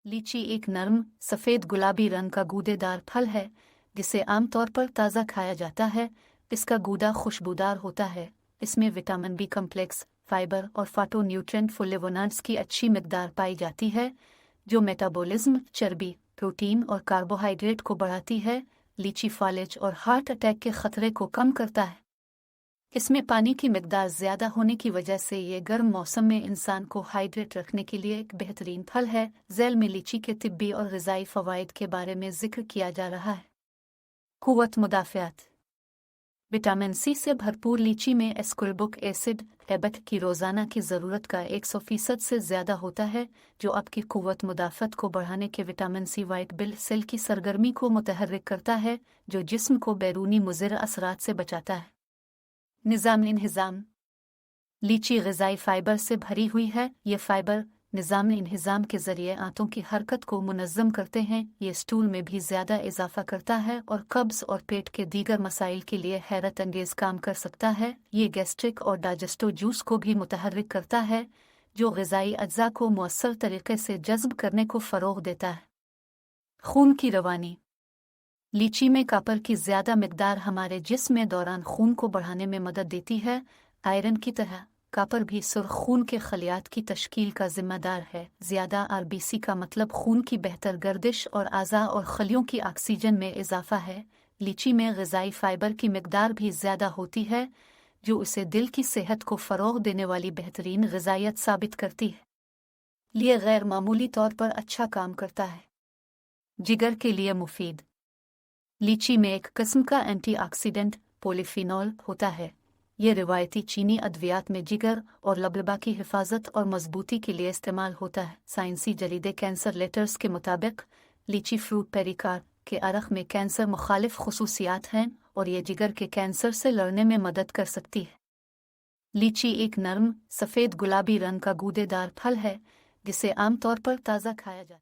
लीची एक नर्म सफ़ेद गुलाबी रंग का गूदेदार फल है जिसे आमतौर पर ताज़ा खाया जाता है। इसका गूदा खुशबूदार होता है। इसमें विटामिन बी कम्प्लेक्स, फाइबर और फाटोन्यूट्रिएंट फ्लेवोनॉइड्स की अच्छी मिकदार पाई जाती है, जो मेटाबॉलिज्म, चर्बी, प्रोटीन और कार्बोहाइड्रेट को बढ़ाती है। लीची फालिज और हार्ट अटैक के खतरे को कम करता है। इसमें पानी की मिकदार ज़्यादा होने की वजह से ये गर्म मौसम में इंसान को हाइड्रेट रखने के लिए एक बेहतरीन फल है। झैल में लीची के तिब्बी और ग़िज़ाई फ़वाइद के बारे में ज़िक्र किया जा रहा है। क़ुव्वत मुदाफ़ियात। विटामिन सी से भरपूर लीची में एस्कोर्बिक एसिड एबट की रोज़ाना की ज़रूरत का 100% से ज़्यादा होता है, जो आपकी क़ुव्वत मुदाफ़त को बढ़ाने के विटामिन सी वाइट बिल सेल की सरगर्मी को मुतहर्रिक करता है, जो जिस्म को बैरूनी मुज़िर असरात से बचाता है। निज़ाम-ए-इंहिज़ाम। लीची ग़िज़ाई फ़ाइबर से भरी हुई है। ये फ़ाइबर निज़ाम-ए-इंहिज़ाम के ज़रिए आंतों की हरकत को मुनज़्ज़म करते हैं। ये स्टूल में भी ज़्यादा इजाफ़ा करता है और कब्ज़ और पेट के दीगर मसाइल के लिए हैरत अंगेज़ काम कर सकता है। ये गैस्ट्रिक और डाइजेस्टिव जूस को भी मुतहर्रिक करता है, जो ग़िज़ाई अज्जा को मुअस्सर तरीक़े से जज़्ब करने को फ़रोग़ देता है। खून की रवानी। लीची में कॉपर की ज़्यादा मिकदार हमारे जिस्म में दौरान खून को बढ़ाने में मदद देती है। आयरन की तरह कॉपर भी सुर्ख खून के खलियात की तश्कील का ज़िम्मेदार है। ज़्यादा आरबीसी का मतलब खून की बेहतर गर्दिश और आज़ा और खलियों की ऑक्सीजन में इजाफा है। लीची में ग़िज़ाई फ़ाइबर की मिकदार भी ज़्यादा होती है, जो उसे दिल की सेहत को फ़रोग़ देने वाली बेहतरीन ग़िज़ाइयत साबित करती है। लिए गैर मामूली तौर पर अच्छा काम करता है। जिगर के लिए मुफीद। लीची में एक किस्म का एंटीऑक्सीडेंट पॉलीफिनॉल होता है। ये रिवायती चीनी अद्वियात में जिगर और लबलबा की हिफाजत और मजबूती के लिए इस्तेमाल होता है। साइंसी जरीदे कैंसर लेटर्स के मुताबिक लीची फ्रूट पेरिकार के अरख में कैंसर मुखालिफ खुसूसियात हैं और ये जिगर के कैंसर से लड़ने में मदद कर सकती है। लीची एक नर्म सफ़ेद गुलाबी रंग का गूदेदार फल है जिसे आमतौर पर ताज़ा खाया जाता है।